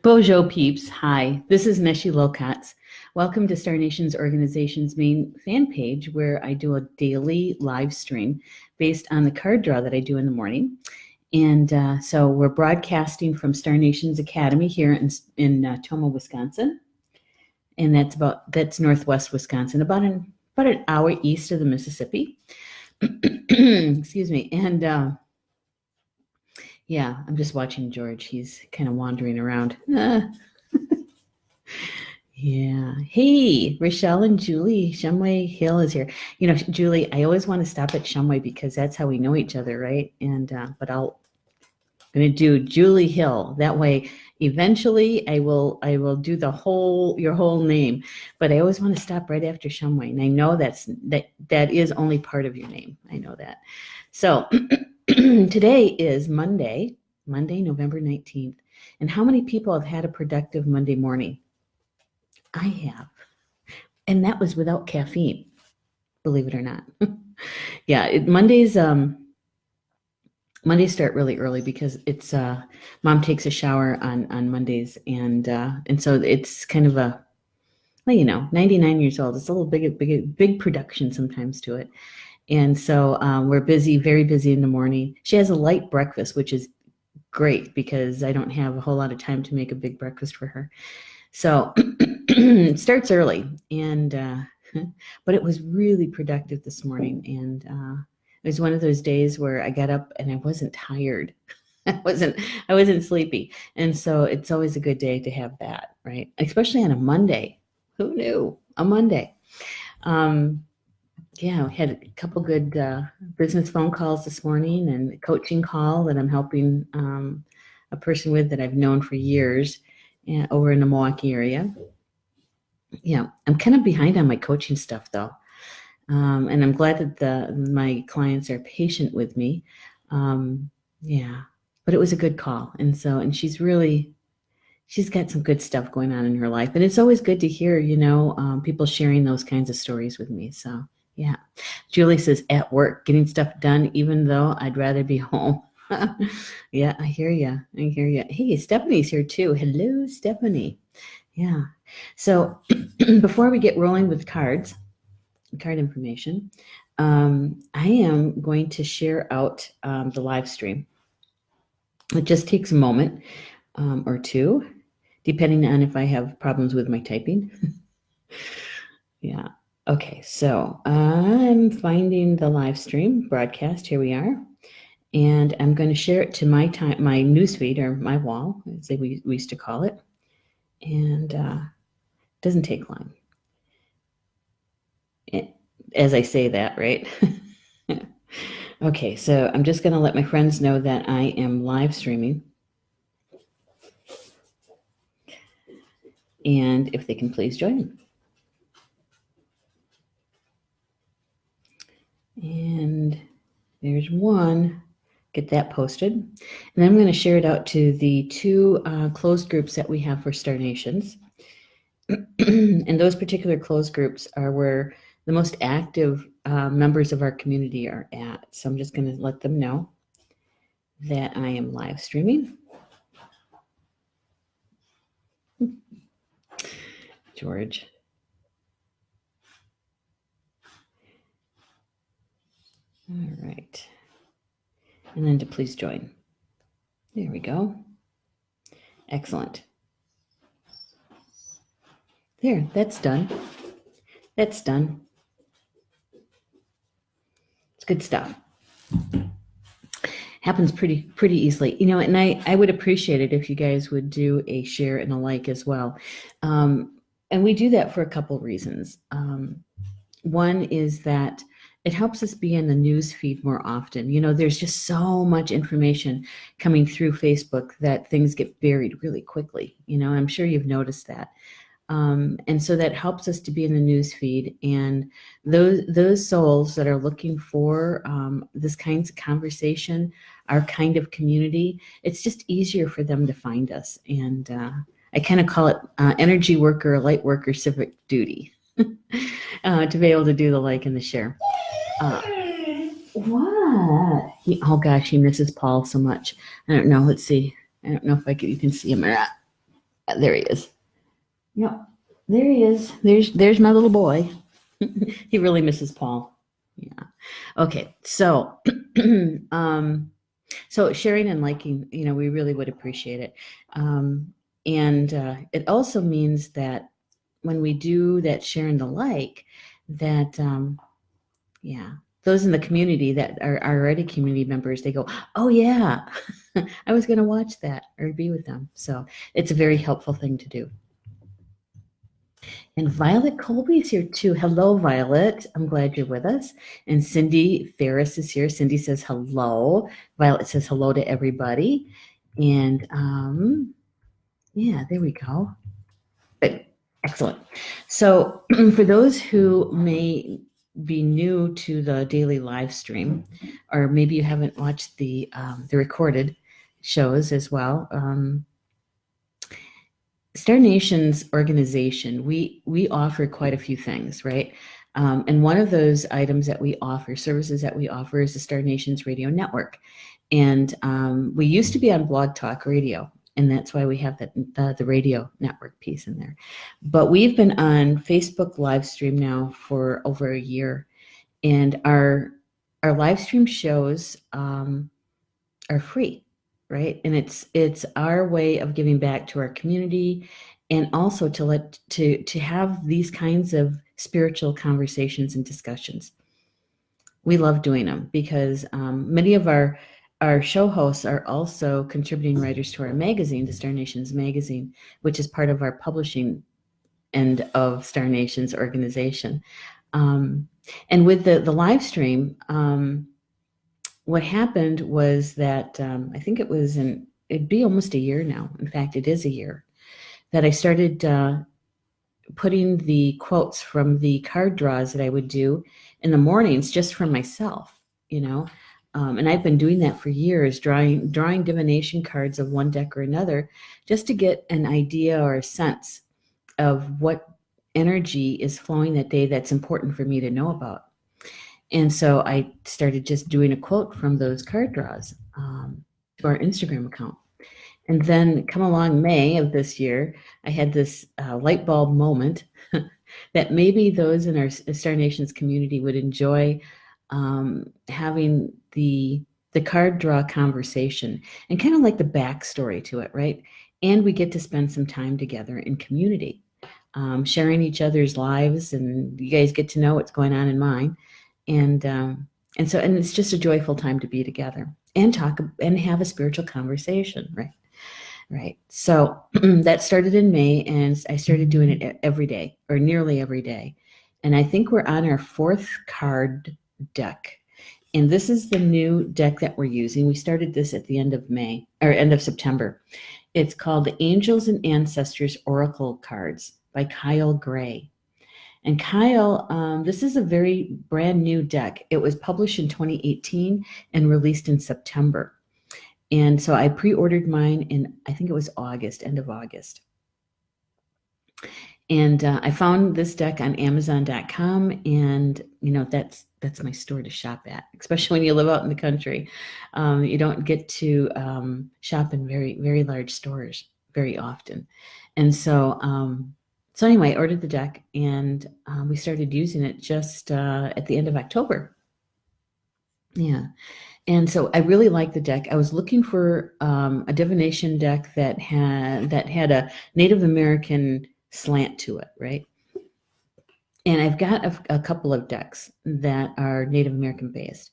Bojo peeps, hi, this is Neshi Lokotz. Welcome to Star Nations Organization's main fan page where I do a daily live stream based on the card draw that I do in the morning. And so we're broadcasting from Star Nations Academy here in Tomah, Wisconsin. And that's northwest Wisconsin, about an hour east of the Mississippi. Excuse me. And yeah, I'm just watching George. He's kind of wandering around. Yeah. Hey, Rochelle and Julie. Shumway Hill is here. You know, Julie, I always want to stop at Shumway because that's how we know each other, right? And but I'm going to do Julie Hill. That way, eventually, I will do your whole name. But I always want to stop right after Shumway, and I know that is only part of your name. I know that. So today is Monday, November 19th. And how many people have had a productive Monday morning? I have. And that was without caffeine, believe it or not. Yeah, Mondays start really early because it's Mom takes a shower on Mondays, and so it's kind of 99 years old. It's a little big production sometimes to it. And so we're busy, very busy in the morning. She has a light breakfast, which is great because I don't have a whole lot of time to make a big breakfast for her. So it starts early, and but it was really productive this morning. And it was one of those days where I got up and I wasn't tired. I wasn't sleepy. And so it's always a good day to have that, right? Especially on a Monday. Who knew? A Monday. Yeah, we had a couple good business phone calls this morning and a coaching call that I'm helping a person with that I've known for years over in the Milwaukee area. Yeah, I'm kind of behind on my coaching stuff though. And I'm glad that my clients are patient with me. Yeah, but it was a good call. And she's got some good stuff going on in her life. And it's always good to hear, people sharing those kinds of stories with me. So yeah. Julie says at work, getting stuff done, even though I'd rather be home. Yeah, I hear you. Hey, Stephanie's here too. Hello, Stephanie. Yeah. So before we get rolling with card information, I am going to share out the live stream. It just takes a moment or two, depending on if I have problems with my typing. Yeah. Okay, so I'm finding the live stream broadcast. Here we are. And I'm going to share it to my newsfeed, or my wall, as we used to call it. And it doesn't take long. As I say that, right? Okay, so I'm just going to let my friends know that I am live streaming. And if they can please join me. And there's one. Get that posted. And then I'm going to share it out to the two closed groups that we have for Star Nations. And those particular closed groups are where the most active members of our community are at. So I'm just going to let them know that I am live streaming. George. All right. And then to please join. There we go. Excellent. There, that's done. That's done. It's good stuff. Happens pretty easily. And I would appreciate it if you guys would do a share and a like as well. And we do that for a couple reasons. One is that it helps us be in the news feed more often. There's just so much information coming through Facebook that things get buried really quickly. I'm sure you've noticed that. And so that helps us to be in the news feed. And those souls that are looking for this kinds of conversation, our kind of community, it's just easier for them to find us. And I kind of call it energy worker, light worker, civic duty to be able to do the like and the share. What? Oh gosh, he misses Paul so much. I don't know. Let's see. I don't know if you can see him or not. There he is. Yep, there he is. There's my little boy. He really misses Paul. Yeah. Okay. So, so sharing and liking, we really would appreciate it. And it also means that when we do that share and the like, that yeah, those in the community that are already community members, they go, oh yeah, I was going to watch that or be with them. So it's a very helpful thing to do. And Violet Colby's here too. Hello, Violet. I'm glad you're with us. And Cindy Ferris is here. Cindy says hello. Violet says hello to everybody. And yeah, there we go. Good. Excellent. So for those who may be new to the daily live stream, or maybe you haven't watched the recorded shows as well, Star Nation's organization, we offer quite a few things, right? And one of those items that we offer, services that we offer, is the Star Nation's radio network. And we used to be on Blog Talk Radio, and that's why we have the radio network piece in there. But we've been on Facebook live stream now for over a year, and our live stream shows are free. Right. And it's our way of giving back to our community, and also to have these kinds of spiritual conversations and discussions. We love doing them because many of our show hosts are also contributing writers to our magazine, the Star Nations magazine, which is part of our publishing end of Star Nations organization. And with the live stream, what happened was that I think it'd be almost a year now. In fact, it is a year that I started putting the quotes from the card draws that I would do in the mornings just for myself, and I've been doing that for years, drawing divination cards of one deck or another, just to get an idea or a sense of what energy is flowing that day that's important for me to know about. And so I started just doing a quote from those card draws to our Instagram account. And then come along May of this year, I had this light bulb moment that maybe those in our Star Nations community would enjoy having the card draw conversation and kind of like the backstory to it, right? And we get to spend some time together in community, sharing each other's lives, and you guys get to know what's going on in mine. And it's just a joyful time to be together and talk and have a spiritual conversation, right. So that started in May, and I started doing it every day, or nearly every day. And I think we're on our 4th card deck. And this is the new deck that we're using. We started this at the end of May, or end of September. It's called the Angels and Ancestors Oracle Cards by Kyle Gray. And Kyle, this is a very brand new deck. It was published in 2018 and released in September. And so I pre-ordered mine in, I think it was August, end of August. And I found this deck on Amazon.com, and that's my store to shop at, especially when you live out in the country. You don't get to shop in very, very large stores very often. And so anyway, I ordered the deck, and we started using it just at the end of October. Yeah. And so I really like the deck. I was looking for a divination deck that had a Native American slant to it, right? And I've got a couple of decks that are Native American based,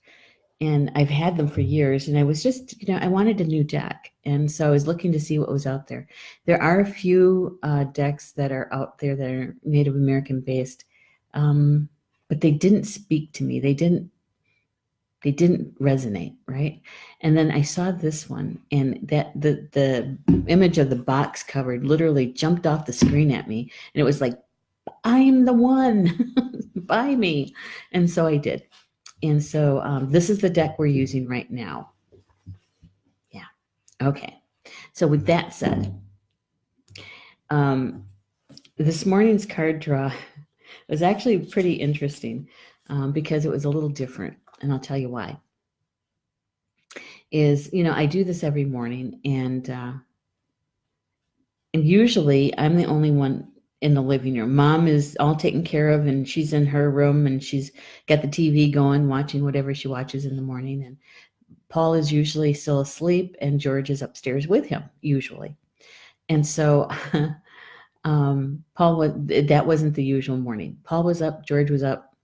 and I've had them for years. And I was just, I wanted a new deck, and so I was looking to see what was out there. There are a few decks that are out there that are Native American based, but they didn't speak to me. They didn't resonate, right? And then I saw this one, and that the image of the box cover literally jumped off the screen at me, and it was like, I'm the one, buy me. And so I did. And so this is the deck we're using right now. Yeah. Okay. So with that said, this morning's card draw was actually pretty interesting because it was a little different. And I'll tell you why. I do this every morning, and And usually I'm the only one in the living room. Mom is all taken care of and she's in her room and she's got the TV going, watching whatever she watches in the morning. And Paul is usually still asleep and George is upstairs with him, usually. And so that wasn't the usual morning. Paul was up, George was up.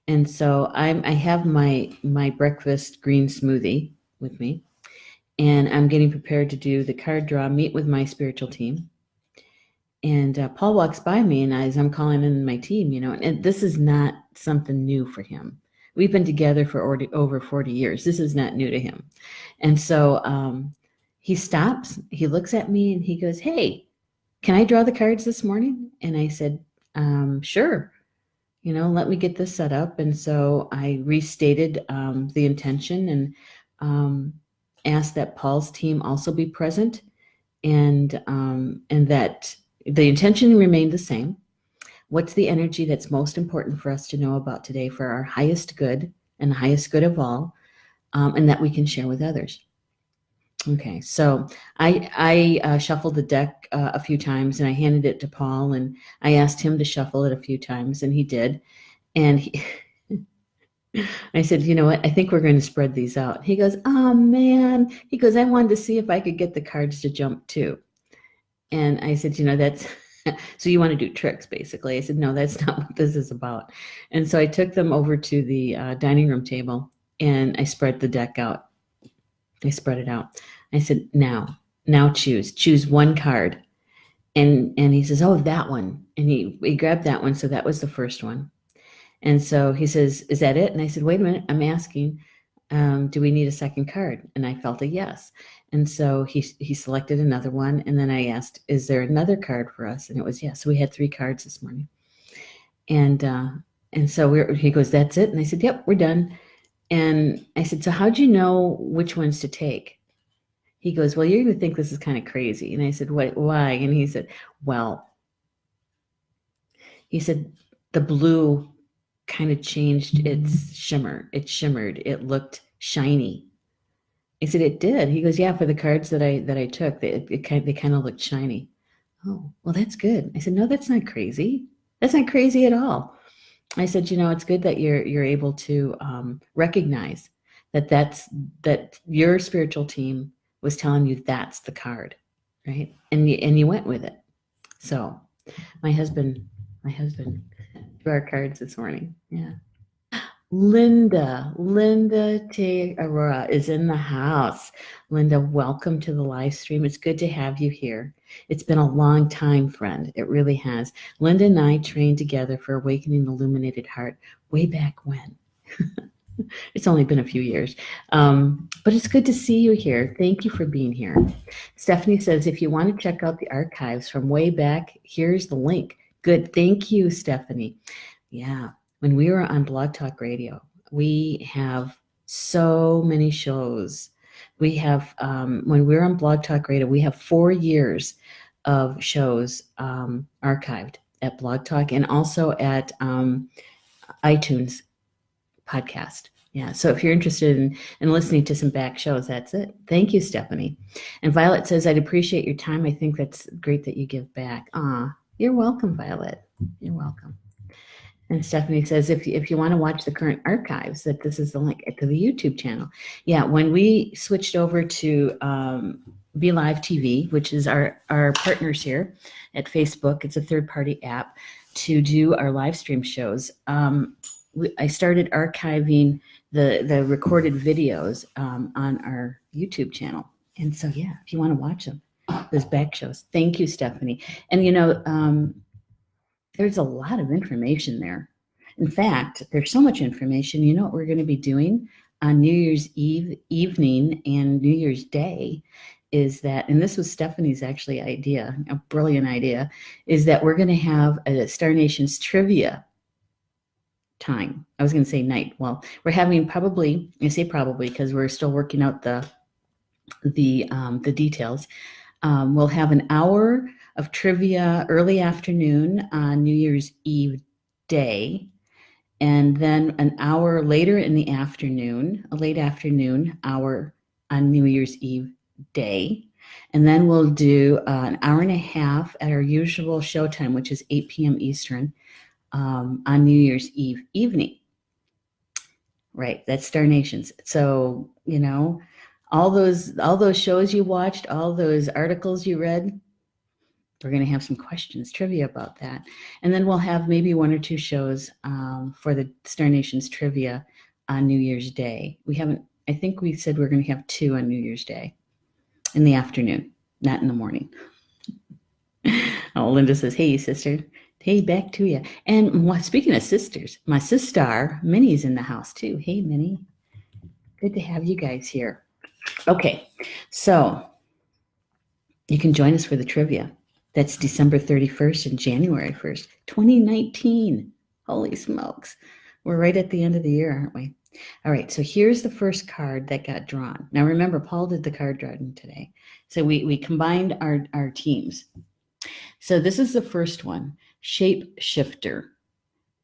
And so I have my breakfast green smoothie with me, and I'm getting prepared to do the card draw, meet with my spiritual team. And Paul walks by me, and as I'm calling in my team, and this is not something new for him. We've been together for over 40 years. This is not new to him. And so he stops, he looks at me, and he goes, "Hey, can I draw the cards this morning?" And I said, "Sure. Let me get this set up." And so I restated the intention and asked that Paul's team also be present, and that the intention remained the same. What's the energy that's most important for us to know about today for our highest good and the highest good of all, and that we can share with others? Okay, so I shuffled the deck a few times, and I handed it to Paul, and I asked him to shuffle it a few times, and he did. And I said, "You know what? I think we're going to spread these out." He goes, "Oh man," he goes, "I wanted to see if I could get the cards to jump too." And I said, "That's so you want to do tricks, basically." I said, "No, that's not what this is about." And so I took them over to the dining room table, and I spread the deck out. I spread it out. I said, now choose one card." And he says, "Oh, that one." And he grabbed that one. So that was the first one. And so he says, "Is that it?" And I said, "Wait a minute, I'm asking, do we need a second card?" And I felt a yes. And so he selected another one. And then I asked, "Is there another card for us?" And it was yes. So we had 3 cards this morning. And so he goes, "That's it?" And I said, "Yep, we're done." And I said, "So how'd you know which ones to take?" He goes, "Well, you're going to think this is kind of crazy." And I said, "Why?" And he said, "The blue kind of changed its shimmer. It shimmered. It looked shiny." I said, "It did." He goes, "Yeah, for the cards that I took, they kind of looked shiny." "Oh, well, that's good." I said, "No, that's not crazy. That's not crazy at all." I said, "It's good that you're able to recognize that your spiritual team was telling you that's the card, right? And you went with it." So my husband drew our cards this morning. Yeah. Linda T. Aurora is in the house. Linda, welcome to the live stream. It's good to have you here. It's been a long time, friend. It really has. Linda and I trained together for Awakening the Illuminated Heart way back when. It's only been a few years. But it's good to see you here. Thank you for being here. Stephanie says, if you want to check out the archives from way back, here's the link. Good. Thank you, Stephanie. Yeah. When we were on Blog Talk Radio, we have so many shows. We have, when we were on Blog Talk Radio, we have 4 years of shows archived at Blog Talk and also at iTunes podcast. Yeah, so if you're interested in listening to some back shows, that's it. Thank you, Stephanie. And Violet says, "I'd appreciate your time. I think that's great that you give back." You're welcome, Violet. You're welcome. And Stephanie says, if you want to watch the current archives, that this is the link to the YouTube channel. Yeah, when we switched over to Be Live TV, which is our partners here at Facebook, it's a third-party app to do our live stream shows. I started archiving the recorded videos on our YouTube channel. And so, yeah, if you want to watch them, those back shows. Thank you, Stephanie. And, there's a lot of information there. In fact, there's so much information. You know what we're going to be doing on New Year's Eve evening and New Year's Day is that, and this was Stephanie's actually idea, a brilliant idea, is that we're going to have a Star Nations trivia time. I was going to say night. Well, we're having probably, I say probably because we're still working out the details. We'll have an hour of trivia early afternoon on New Year's Eve day, and then an hour later in the afternoon, a late afternoon hour on New Year's Eve day. And then we'll do an hour and a half at our usual showtime, which is 8 p.m. Eastern, on New Year's Eve evening. Right, that's Star Nations. So, all those shows you watched, all those articles you read, we're going to have some questions, trivia about that. And then we'll have maybe one or two shows for the Star Nations trivia on New Year's Day. I think we said we're going to have 2 on New Year's Day in the afternoon, not in the morning. Oh, Linda says, hey, sister. Hey, back to you. And speaking of sisters, my sister, Minnie's in the house too. Hey, Minnie. Good to have you guys here. Okay, so you can join us for the trivia. That's December 31st and January 1st, 2019. Holy smokes. We're right at the end of the year, aren't we? All right, so here's the first card that got drawn. Now remember, Paul did the card drawing today. So we combined our teams. So this is the first one, Shapeshifter.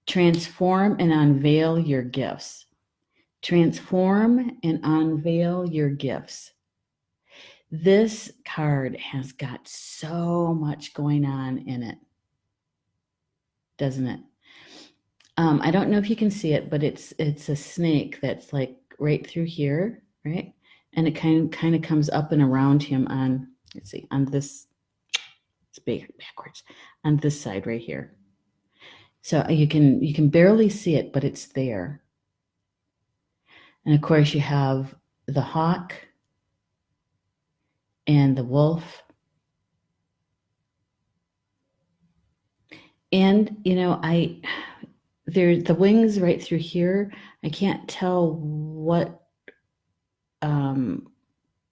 Transform and unveil your gifts. Transform and unveil your gifts. This card has got so much going on in it, doesn't it? I don't know if you can see it, but it's a snake that's like right through here, right? And it kind of comes up and around him on, let's see, on this, it's backwards, on this side right here. So you can barely see it, but it's there. And of course you have the hawk and the wolf. And the wings right through here, I can't tell what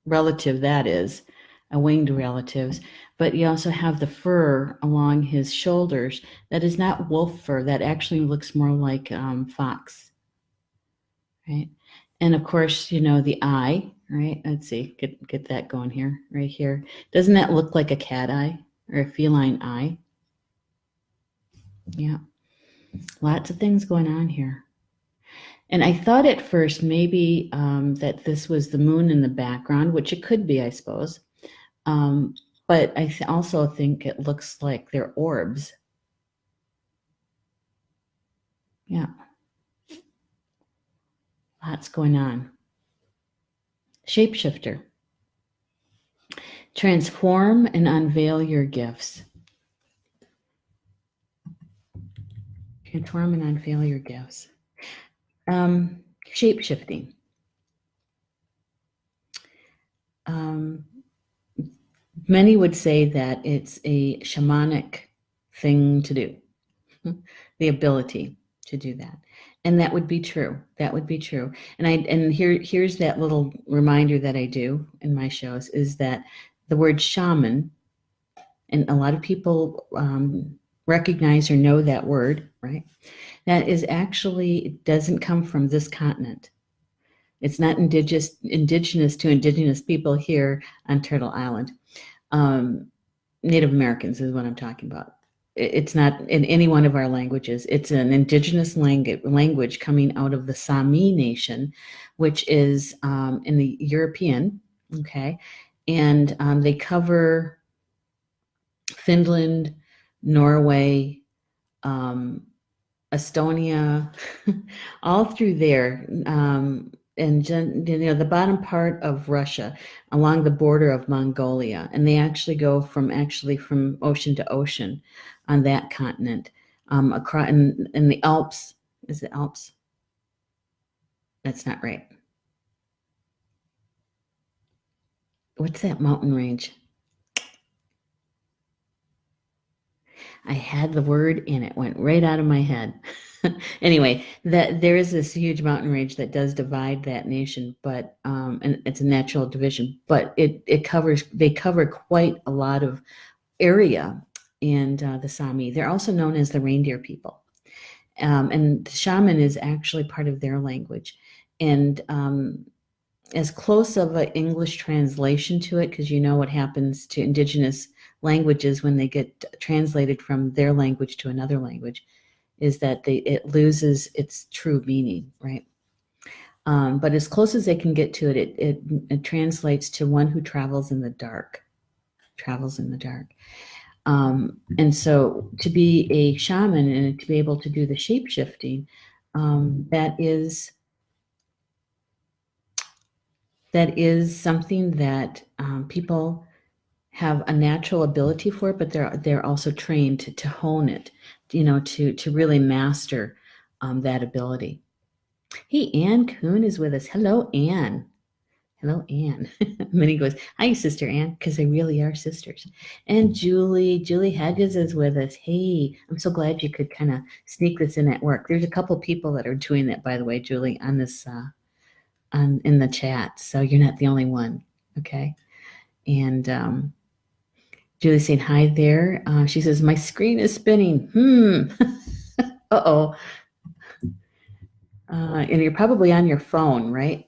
relative that is, a winged relative, but you also have the fur along his shoulders. That is not wolf fur. That actually looks more like fox, right? And of course, the eye, right? Let's see, get that going here, right here. Doesn't that look like a cat eye or a feline eye? Yeah, lots of things going on here. And I thought at first maybe that this was the moon in the background, which it could be, I suppose. But I also think it looks like they're orbs. Yeah. Lots going on. Shapeshifter. Transform and unveil your gifts. Transform and unveil your gifts. Shape-shifting. Many would say that it's a shamanic thing to do, the ability to do that. And that would be true. That would be true. And here's that little reminder that I do in my shows is that the word shaman, and a lot of people recognize or know that word, right? That is actually, it doesn't come from this continent. It's not indigenous to indigenous people here on Turtle Island. Native Americans is what I'm talking about. It's not in any one of our languages. It's an indigenous language coming out of the Sami nation, which is in the European, okay? And they cover Finland, Norway, Estonia, all through there. And the bottom part of Russia, along the border of Mongolia, and they actually go from ocean to ocean on that continent, across in the Alps. Is it Alps? That's not right. What's that mountain range? I had the word and it went right out of my head. Anyway, there is this huge mountain range that does divide that nation, but and it's a natural division, but they cover quite a lot of area. And the Sami, they're also known as the reindeer people, and the shaman is actually part of their language, and as close of an English translation to it, because you know what happens to indigenous languages when they get translated from their language to another language, is that it loses its true meaning, right? But as close as they can get to it, it translates to one who travels in the dark. travels in the dark. And so to be a shaman and to be able to do the shape shifting, that is something that people have a natural ability for, but they're also trained to hone it, to really master that ability. Hey, Ann Kuhn is with us. Hello, Ann. Hello, Ann. Minnie goes, hi, Sister Ann, because they really are sisters. And Julie Hedges is with us. Hey, I'm so glad you could kind of sneak this in at work. There's a couple people that are doing that, by the way, Julie, on this in the chat. So you're not the only one, okay? And Julie saying hi there. She says, my screen is spinning. Uh-oh. And you're probably on your phone, right?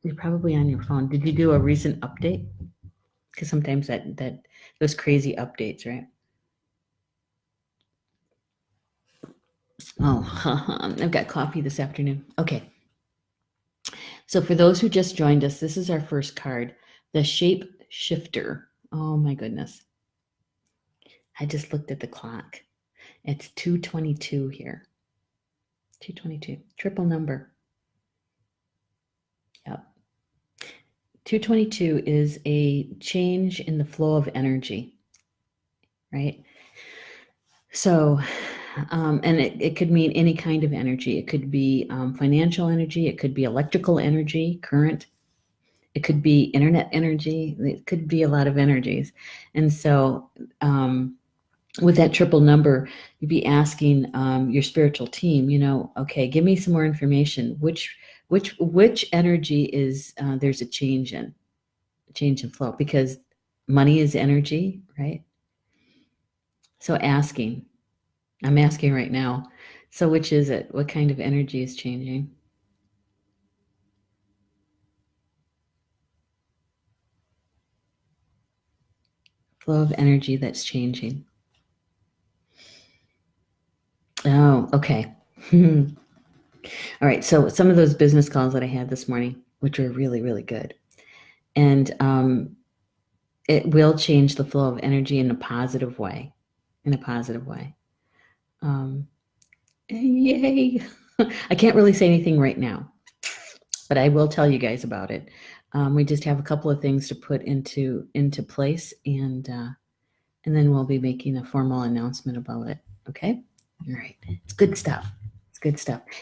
You're probably on your phone. Did you do a recent update? Because sometimes that those crazy updates, right? Oh, I've got coffee this afternoon. Okay. So for those who just joined us, this is our first card, the Shapeshifter. Oh my goodness. I just looked at the clock. It's 2:22 here. 2:22, triple number. Yep. 2:22 is a change in the flow of energy, right? So, and it could mean any kind of energy. It could be financial energy. It could be electrical energy, current. It could be internet energy. It could be a lot of energies. And so, with that triple number, you'd be asking your spiritual team, okay, give me some more information. Which energy is there's a change in flow, because money is energy, right? So I'm asking right now. So which is it? What kind of energy is changing? Flow of energy that's changing. Oh, okay. All right. So some of those business calls that I had this morning, which were really, really good. And it will change the flow of energy in a positive way. Yay. I can't really say anything right now, but I will tell you guys about it. We just have a couple of things to put into place, and then we'll be making a formal announcement about it. Okay? All right. It's good stuff.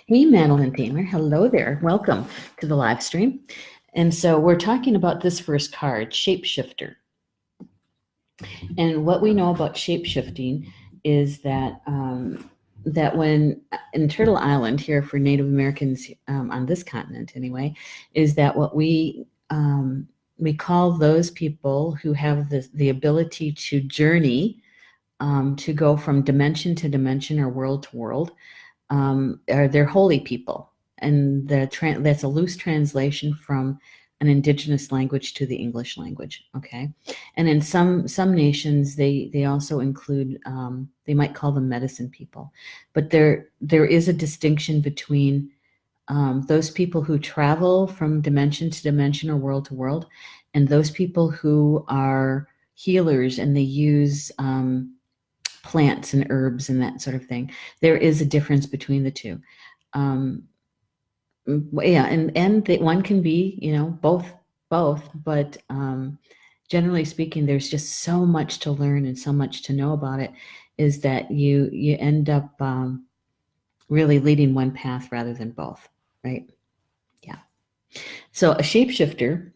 Hey, Madeline Tamer. Hello there. Welcome to the live stream. And so we're talking about this first card, Shapeshifter. And what we know about shapeshifting is that that when in Turtle Island here for Native Americans on this continent anyway, is that what we call those people who have the ability to journey, to go from dimension to dimension or world to world, are they're holy people. And that's a loose translation from an indigenous language to the English language. Okay. And in some nations, they also include, they might call them medicine people, but there is a distinction between those people who travel from dimension to dimension or world to world, and those people who are healers and they use plants and herbs and that sort of thing. There is a difference between the two. Yeah, and one can be, both, but generally speaking, there's just so much to learn and so much to know about it, is that you end up really leading one path rather than both, right? Yeah. So a shapeshifter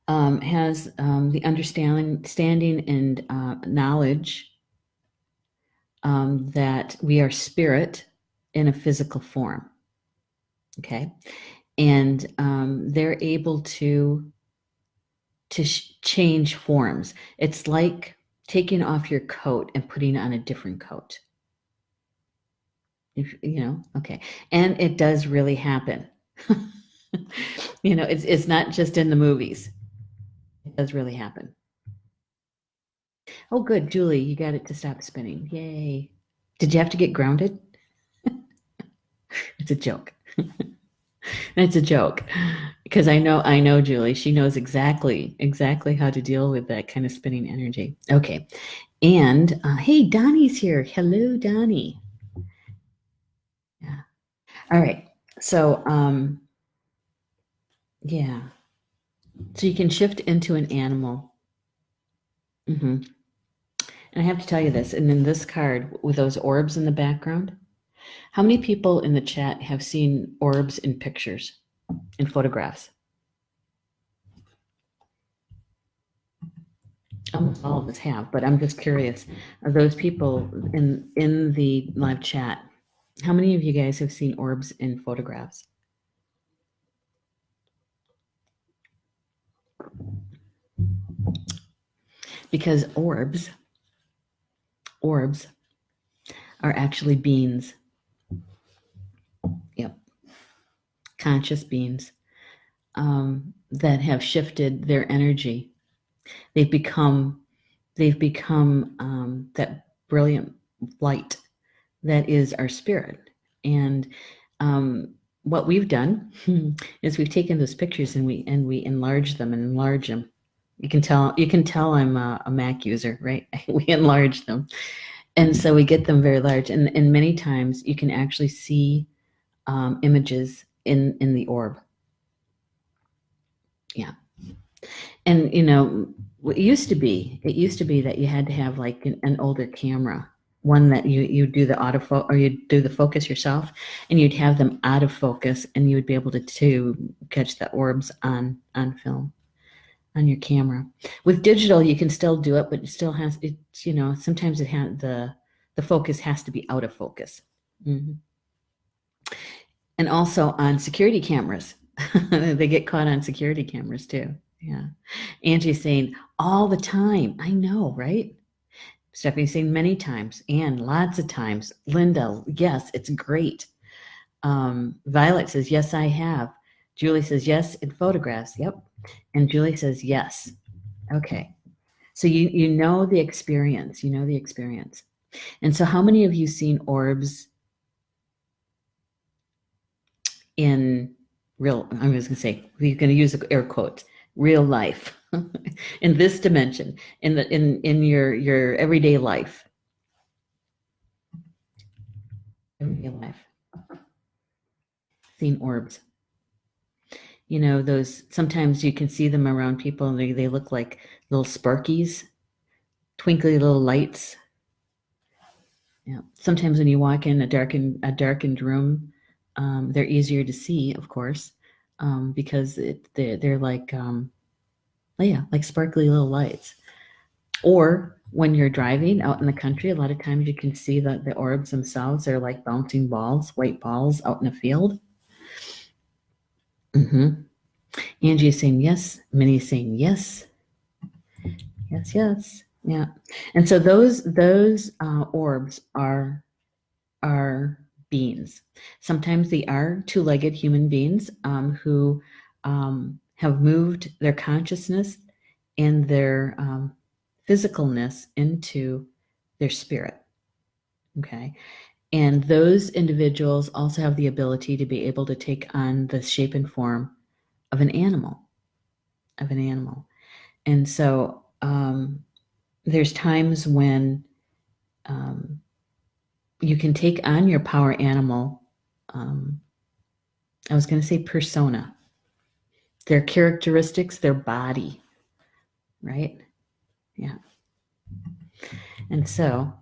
has the understanding and knowledge that we are spirit in a physical form. Okay. And they're able to change forms. It's like taking off your coat and putting on a different coat. Okay. And it does really happen. It's not just in the movies. It does really happen. Oh, good, Julie, you got it to stop spinning. Yay. Did you have to get grounded? It's a joke. It's a joke because I know Julie. She knows exactly how to deal with that kind of spinning energy. Okay. And hey, Donnie's here. Hello, Donnie. Yeah. All right. So, yeah. So you can shift into an animal. And I have to tell you this, and in this card with those orbs in the background, how many people in the chat have seen orbs in pictures, in photographs? Almost all of us have, but I'm just curious, are those people in the live chat, how many of you guys have seen orbs in photographs? Because orbs are actually beings. Yep. Conscious beings that have shifted their energy. They've become that brilliant light that is our spirit. And what we've done is we've taken those pictures and we enlarge them and enlarge them. You can tell I'm a Mac user, right? We enlarge them. And so we get them very large. And many times you can actually see images in the orb. Yeah. And it used to be that you had to have like an older camera, one that you do the autofocus or you do the focus yourself, and you'd have them out of focus, and you would be able to catch the orbs on film on your camera. With digital, you can still do it, but it still has sometimes it has the focus has to be out of focus. Mm-hmm. And also on security cameras, they get caught on security cameras too. Yeah. Angie's saying all the time. I know, right? Stephanie's saying many times and lots of times. Linda, yes, it's great. Violet says, yes, I have. Julie says, yes, in photographs. Yep. And Julie says, yes. Okay. So you know the experience. You know the experience. And so how many of you seen orbs in real, I was going to say, we're going to use air quotes, real life, in this dimension, in your everyday life. Everyday life. Seen orbs. Those, sometimes you can see them around people and they look like little sparkies, twinkly little lights. Yeah. Sometimes when you walk in a darkened room, they're easier to see, of course, because they're like, like sparkly little lights. Or when you're driving out in the country, a lot of times you can see the orbs themselves. They're like bouncing balls, white balls out in a field. Angie is saying yes. Minnie is saying yes. Yes, yes. Yeah. And so those orbs are beings. Sometimes they are two-legged human beings who have moved their consciousness and their physicalness into their spirit. Okay. And those individuals also have the ability to be able to take on the shape and form of an animal. And so there's times when you can take on your power animal. I was going to say persona. Their characteristics, their body, right? Yeah. And so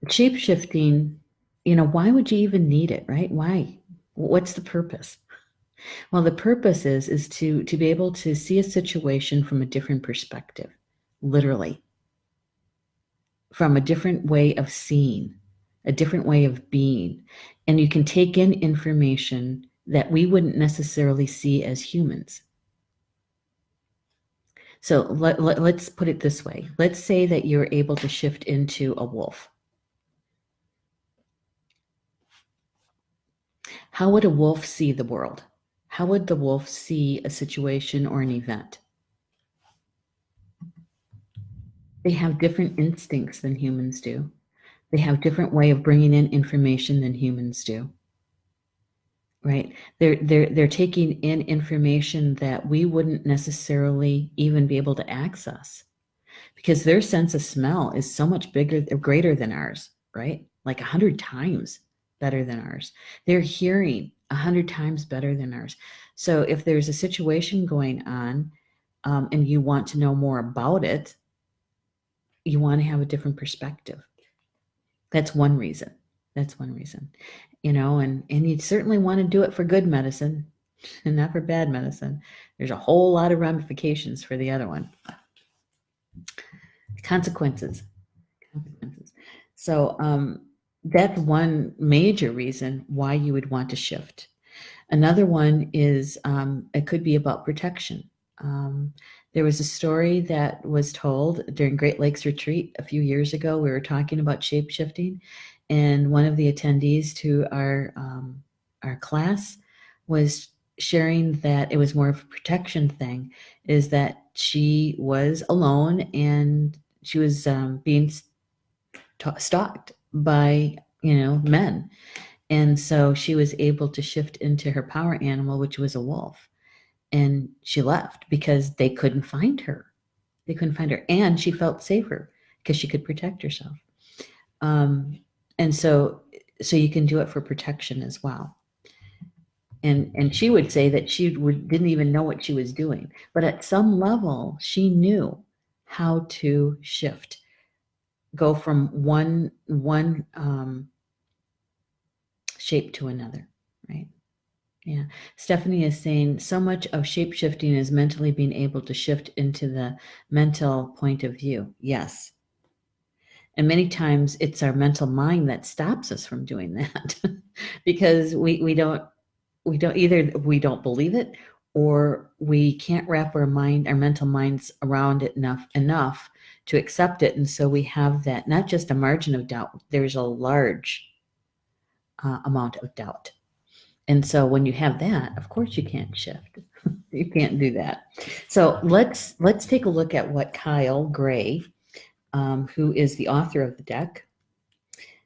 shape-shifting, why would you even need it, right? Why? What's the purpose? Well, the purpose is to be able to see a situation from a different perspective, literally, from a different way of seeing, a different way of being. And you can take in information that we wouldn't necessarily see as humans. So let's put it this way. Let's say that you're able to shift into a wolf. How would a wolf see the world? How would the wolf see a situation or an event? They have different instincts than humans do. They have different way of bringing in information than humans do. right? They're taking in information that we wouldn't necessarily even be able to access, because their sense of smell is so much bigger or greater than ours, right? Like 100 times better than ours. Their hearing 100 times better than ours. So if there's a situation going on, and you want to know more about it, you want to have a different perspective. That's one reason. That's one reason. And you certainly want to do it for good medicine and not for bad medicine. There's a whole lot of ramifications for the other one. Consequences. So that's one major reason why you would want to shift. Another one is it could be about protection. There was a story that was told during Great Lakes Retreat a few years ago. We were talking about shape-shifting, and one of the attendees to our class was sharing that it was more of a protection thing, is that she was alone and she was being stalked by men, and so she was able to shift into her power animal, which was a wolf, and she left because they couldn't find her. And she felt safer because she could protect herself. And so you can do it for protection as well. And she would say that she didn't even know what she was doing, but at some level she knew how to shift, go from one shape to another, right? Yeah. Stephanie is saying so much of shape-shifting is mentally being able to shift into the mental point of view. Yes. And many times it's our mental mind that stops us from doing that because we don't believe it, or we can't wrap our mental minds around it enough to accept it. And so we have that, not just a margin of doubt, there's a large amount of doubt. And so when you have that, of course you can't shift. You can't do that. So let's take a look at what Kyle Gray, who is the author of the deck,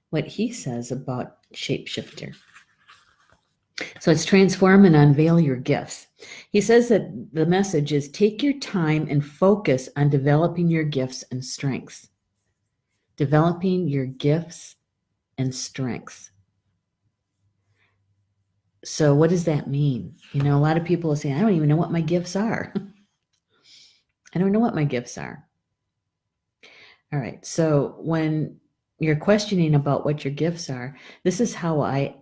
what he says about Shapeshifter. So it's transform and unveil your gifts. He says that the message is take your time and focus on developing your gifts and strengths. Developing your gifts and strengths. So what does that mean? A lot of people are saying, I don't even know what my gifts are. I don't know what my gifts are. All right. So when you're questioning about what your gifts are, this is how I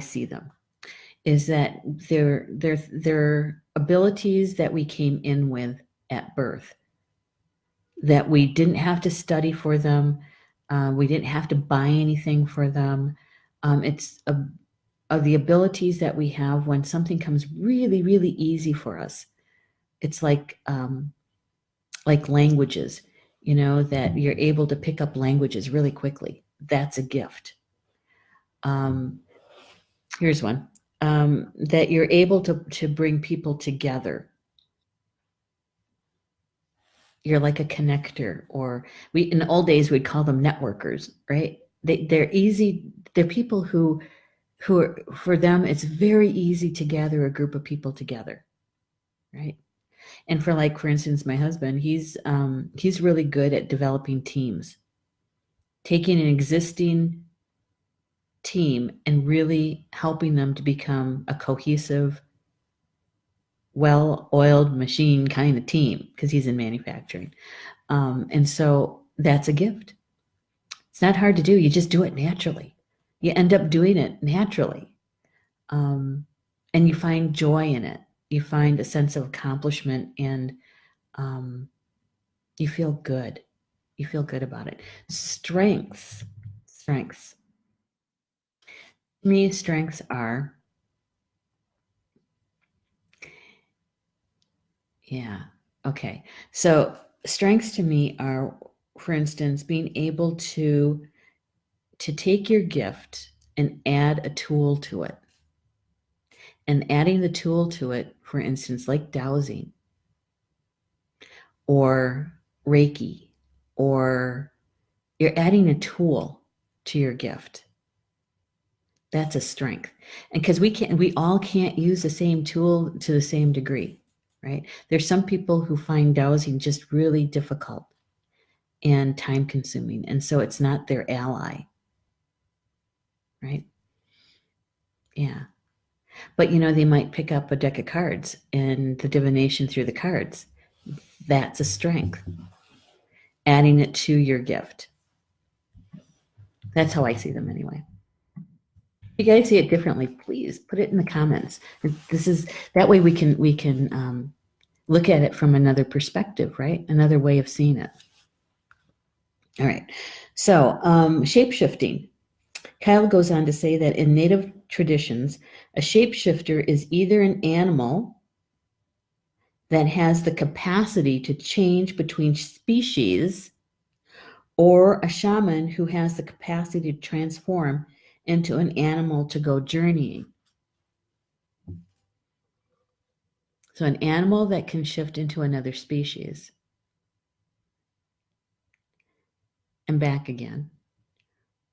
see them, is that they're abilities that we came in with at birth, that we didn't have to study for them. We didn't have to buy anything for them. It's of the abilities that we have when something comes really, really easy for us. It's like languages, that you're able to pick up languages really quickly. That's a gift. Here's one, that you're able to bring people together. You're like a connector, or in the old days we'd call them networkers, right? They're easy. They're people who are, for them it's very easy to gather a group of people together, right? And for instance, my husband, he's really good at developing teams, taking an existing team and really helping them to become a cohesive, well-oiled machine kind of team, because he's in manufacturing. And so that's a gift. It's not hard to do. You just do it naturally. You end up doing it naturally. And you find joy in it. You find a sense of accomplishment, and you feel good. You feel good about it. Strengths. To me, strengths are, okay. So strengths to me are, for instance, being able to take your gift and add a tool to it. And adding the tool to it, for instance, like dowsing or Reiki, or you're adding a tool to your gift. That's a strength. And because we all can't use the same tool to the same degree, right? There's some people who find dowsing just really difficult and time consuming. And so it's not their ally, right? Yeah. But they might pick up a deck of cards and the divination through the cards. That's a strength. Adding it to your gift. That's how I see them anyway. If you guys see it differently, please put it in the comments. That way we can look at it from another perspective, right? Another way of seeing it. All right. So shape-shifting. Kyle goes on to say that in Native traditions, a shapeshifter is either an animal that has the capacity to change between species, or a shaman who has the capacity to transform into an animal to go journeying. So an animal that can shift into another species and back again.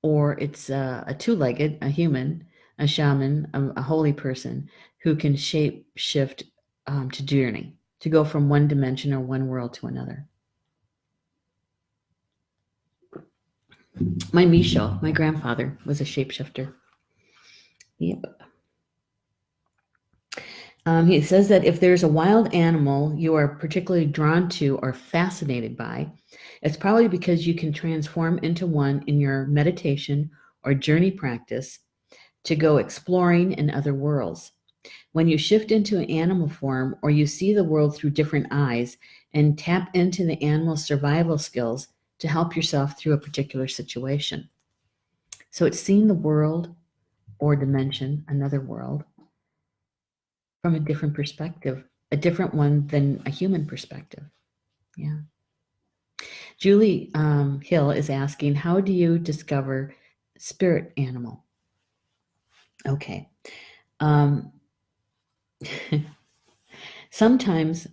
Or it's a two-legged, a human, a shaman, a holy person who can shape shift to journey, to go from one dimension or one world to another. My Misho, my grandfather, was a shapeshifter. Yep. He says that if there's a wild animal you are particularly drawn to or fascinated by, it's probably because you can transform into one in your meditation or journey practice to go exploring in other worlds. When you shift into an animal form, or you see the world through different eyes and tap into the animal's survival skills to help yourself through a particular situation. So it's seeing the world or dimension, another world, from a different perspective, a different one than a human perspective. Yeah. Julie Hill is asking, how do you discover spirit animal? Okay. Sometimes,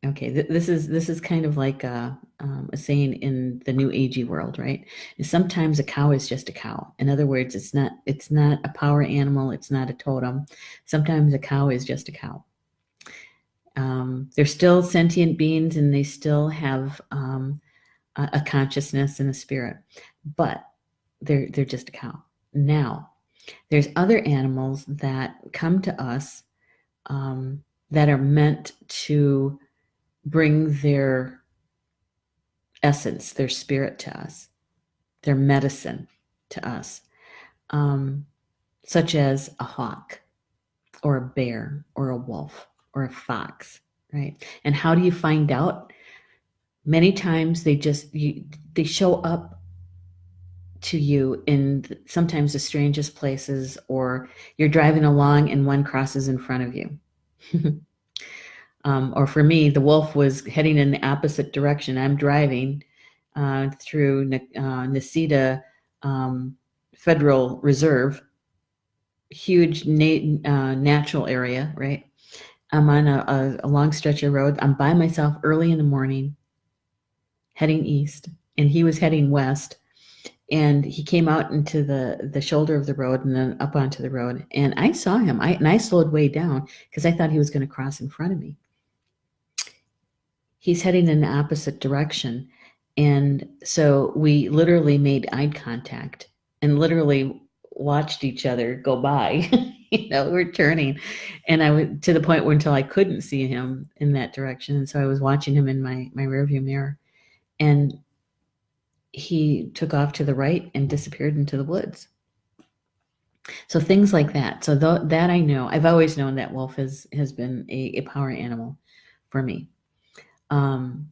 okay, this is kind of like a saying in the new agey world, right? Sometimes a cow is just a cow. In other words, it's not a power animal. It's not a totem. Sometimes a cow is just a cow. They're still sentient beings, and they still have a consciousness and a spirit, but they're just a cow. Now, there's other animals that come to us that are meant to bring their essence, their spirit to us, their medicine to us, such as a hawk or a bear or a wolf or a fox, right? And how do you find out? Many times they show up to you in sometimes the strangest places, or you're driving along and one crosses in front of you. Or for me, the wolf was heading in the opposite direction. I'm driving through Nisita Federal Reserve, huge natural area, right? I'm on a long stretch of road. I'm by myself early in the morning, heading east, and he was heading west. And he came out into the shoulder of the road and then up onto the road. And I saw him. I slowed way down because I thought he was going to cross in front of me. He's heading in the opposite direction. And so we literally made eye contact and literally watched each other go by. We're turning. And I went to the point where until I couldn't see him in that direction. And so I was watching him in my rearview mirror. And he took off to the right and disappeared into the woods. So things like that. So that I know. I've always known that wolf has been a power animal for me. And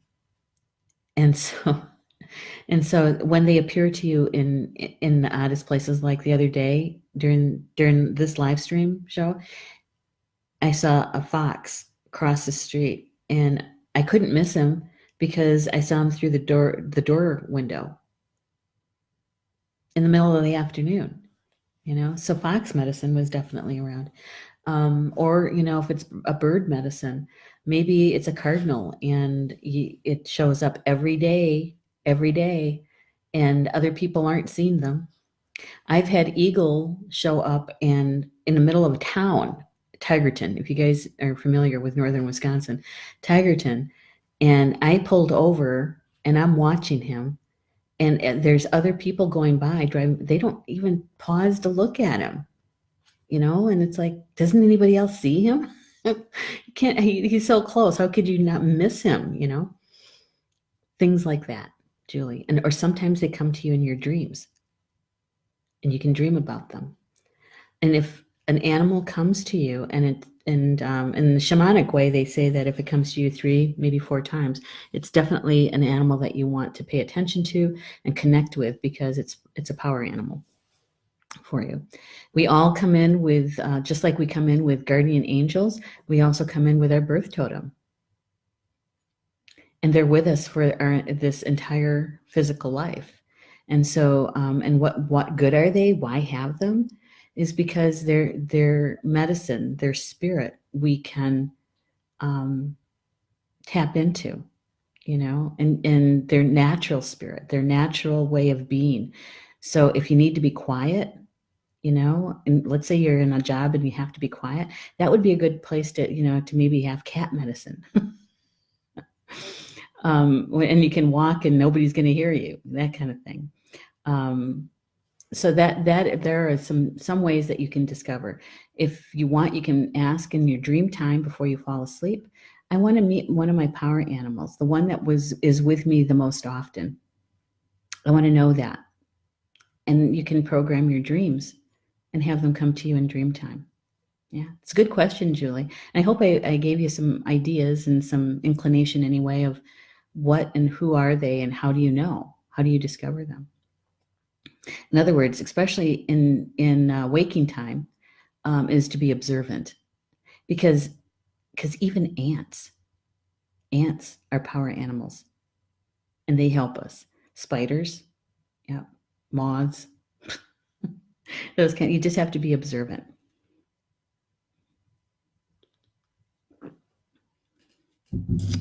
so when they appear to you in the oddest places, like the other day during this live stream show, I saw a fox cross the street, and I couldn't miss him because I saw him through the door window in the middle of the afternoon. So fox medicine was definitely around. Or if it's a bird medicine, maybe it's a cardinal and it shows up every day, and other people aren't seeing them. I've had eagle show up in the middle of town, Tigerton, if you guys are familiar with northern Wisconsin, Tigerton. And I pulled over and I'm watching him. And there's other people going by driving. They don't even pause to look at him, and it's like, doesn't anybody else see him? He's so close. How could you not miss him? Things like that, Julie. Or sometimes they come to you in your dreams and you can dream about them. And if an animal comes to you in the shamanic way, they say that if it comes to you 3, maybe 4 times, it's definitely an animal that you want to pay attention to and connect with, because it's a power animal for you. We all come in with, just like we come in with guardian angels, we also come in with our birth totem. And they're with us for this entire physical life. And so, and what good are they? Why have them? Is because their medicine, their spirit, we can tap into, and their natural spirit, their natural way of being. So if you need to be quiet, and let's say you're in a job and you have to be quiet, that would be a good place to, to maybe have cat medicine. And you can walk and nobody's going to hear you, that kind of thing. So that there are some ways that you can discover. If you want, you can ask in your dream time before you fall asleep, I want to meet one of my power animals, the one that is with me the most often. I want to know that. And you can program your dreams and have them come to you in dream time. Yeah, it's a good question, Julie. I hope I gave you some ideas and some inclination anyway of what and who are they and how do you know? How do you discover them? In other words, especially in waking time, is to be observant, because even ants are power animals, and they help us. Spiders, yeah, moths, those you just have to be observant.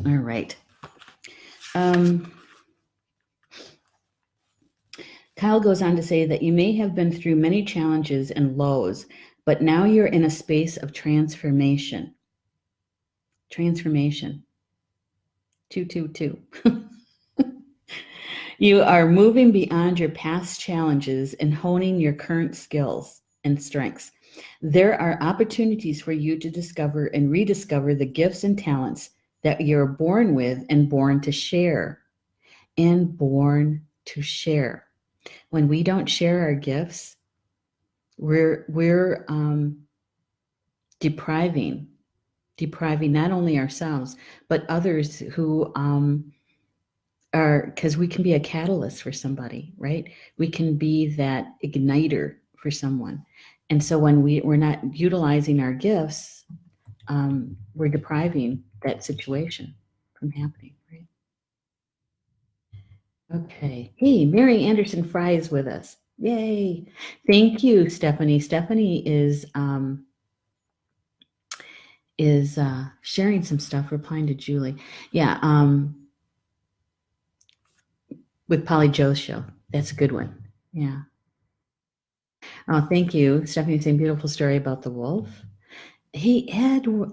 All right. Kyle goes on to say that you may have been through many challenges and lows, but now you're in a space of transformation. Transformation. 222. You are moving beyond your past challenges and honing your current skills and strengths. There are opportunities for you to discover and rediscover the gifts and talents that you're born with and born to share. And born to share. When we don't share our gifts, we're depriving not only ourselves but others who are, because we can be a catalyst for somebody, right? We can be that igniter for someone. And so when we're not utilizing our gifts, we're depriving that situation from happening, right? Okay. Hey, Mary Anderson Fry is with us. Yay. Thank you, Stephanie. Stephanie is sharing some stuff, replying to Julie. Yeah, with Polly Joe's show. That's a good one. Yeah. Oh, thank you. Stephanie saying beautiful story about the wolf. Hey,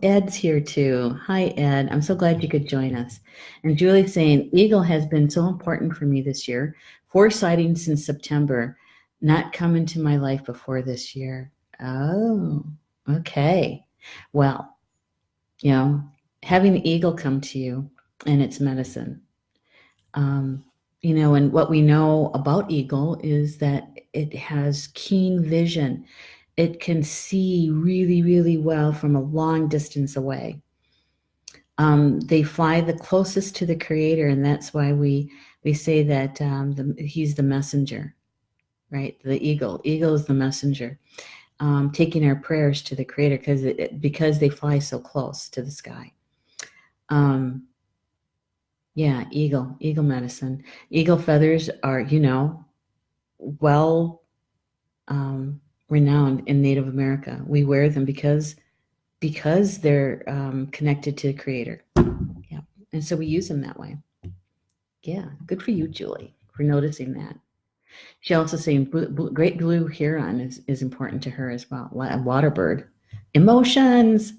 Ed's here too. Hi, Ed. I'm so glad you could join us. And Julie saying, Eagle has been so important for me this year. 4 sightings since September, not come into my life before this year. Oh, okay. Well, having the eagle come to you and its medicine. And what we know about eagle is that it has keen vision. It can see really, really well from a long distance away. They fly the closest to the creator, and that's why we say that he's the messenger, right? The eagle is the messenger, taking our prayers to the creator because they fly so close to the sky. Yeah, eagle medicine. Eagle feathers are, well renowned in Native America. We wear them because they're connected to the creator. Yeah, and so we use them that way. Yeah, good for you, Julie, for noticing that. She also saying great blue heron is important to her as well. Water bird. Emotions.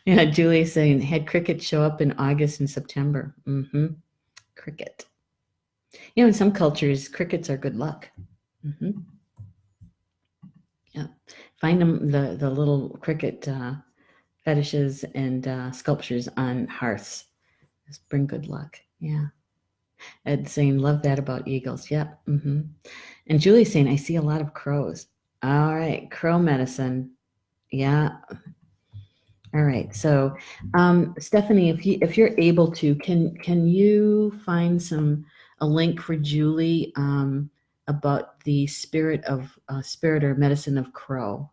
Yeah, Julie saying had crickets show up in August and September. Cricket. In some cultures, crickets are good luck. Yeah, find them the little cricket fetishes and sculptures on hearths. Just bring good luck. Yeah. Ed saying, love that about eagles. Yep. And Julie's saying, I see a lot of crows. All right, crow medicine. Yeah. All right. So, Stephanie, if you're able to, can you find a link for Julie about the spirit or medicine of crow?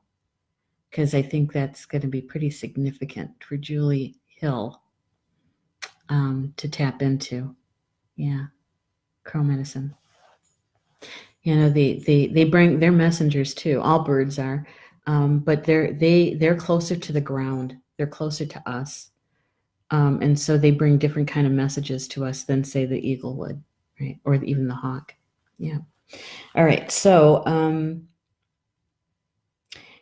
Because I think that's going to be pretty significant for Julie Hill to tap into. Yeah, crow medicine. They bring their messengers too. All birds are, but they're closer to the ground. They're closer to us, and so they bring different kind of messages to us than say the eagle would, right? Or even the hawk. Yeah. All right. So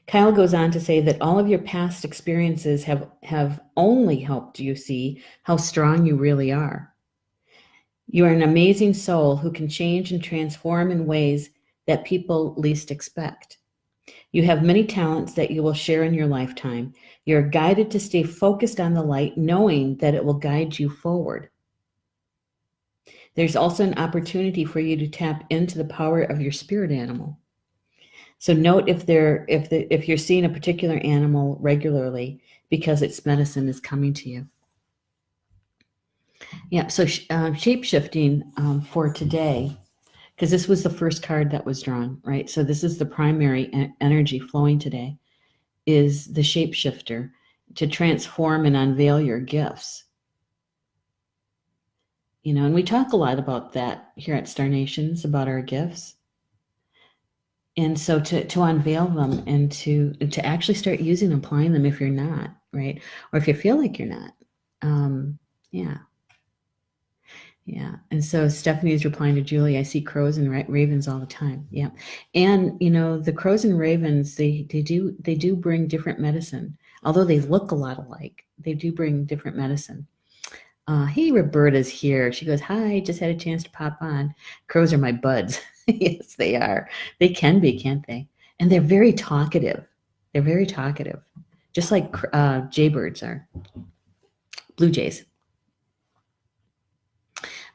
Kyle goes on to say that all of your past experiences have only helped you see how strong you really are. You are an amazing soul who can change and transform in ways that people least expect. You have many talents that you will share in your lifetime. You're guided to stay focused on the light, knowing that it will guide you forward. There's also an opportunity for you to tap into the power of your spirit animal. So note if you're seeing a particular animal regularly because its medicine is coming to you. Yeah, so shape-shifting for today, because this was the first card that was drawn, right? So this is the primary energy flowing today, is the shapeshifter to transform and unveil your gifts. And we talk a lot about that here at Star Nations, about our gifts. And so to unveil them and to actually start using and applying them if you're not, right? Or if you feel like you're not. Yeah. And so Stephanie is replying to Julie, I see crows and ravens all the time. Yeah. And, the crows and ravens, they do bring different medicine. Although they look a lot alike, they do bring different medicine. Hey, Roberta's here. She goes, hi, just had a chance to pop on. Crows are my buds. Yes, they are. They can be, can't they? And they're very talkative. Just like jaybirds are. Blue jays.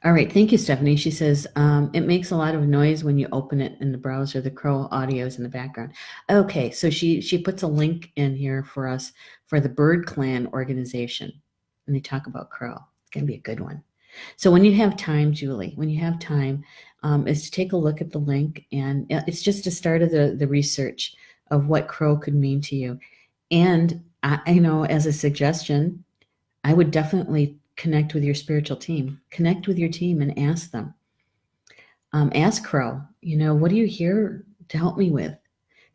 All right, thank you, Stephanie. She says, it makes a lot of noise when you open it in the browser, the crow audio is in the background. Okay, so she puts a link in here for us for the Bird Clan organization, and they talk about crow. It's going to be a good one. So when you have time, Julie, is to take a look at the link, and it's just a start of the research of what crow could mean to you. And I know, as a suggestion, I would definitely connect with your spiritual team. Connect with your team and ask them. Ask Crow, what are you here to help me with?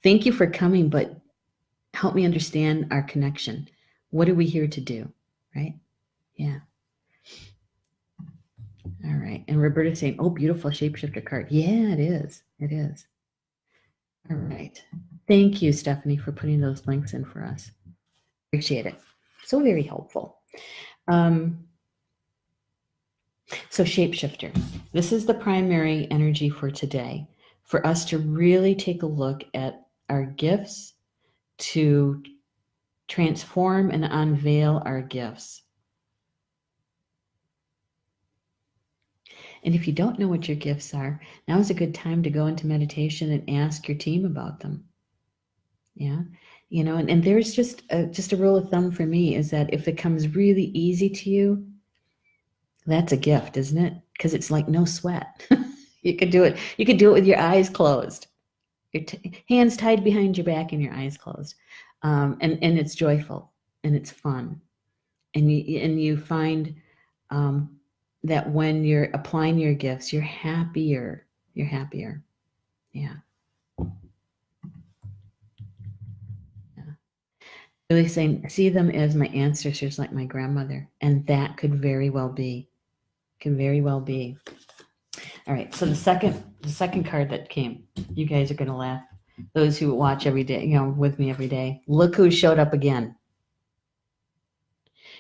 Thank you for coming, but help me understand our connection. What are we here to do, right? Yeah. All right. And Roberta's saying, oh, beautiful shapeshifter card. Yeah, it is. It is. All right. Thank you, Stephanie, for putting those links in for us. Appreciate it. So very helpful. So shapeshifter, this is the primary energy for today, for us to really take a look at our gifts, to transform and unveil our gifts. And if you don't know what your gifts are, now is a good time to go into meditation and ask your team about them. Yeah. And there's just a rule of thumb for me is that if it comes really easy to you, that's a gift, isn't it? Because it's like no sweat. You could do it. You could do it with your eyes closed, your hands tied behind your back and your eyes closed. And it's joyful and it's fun. And you find that when you're applying your gifts, you're happier. Yeah. Really saying, see them as my ancestors, like my grandmother. And that could very well be. All right, so the second card that came, you guys are gonna laugh. Those who watch every day, with me every day. Look who showed up again.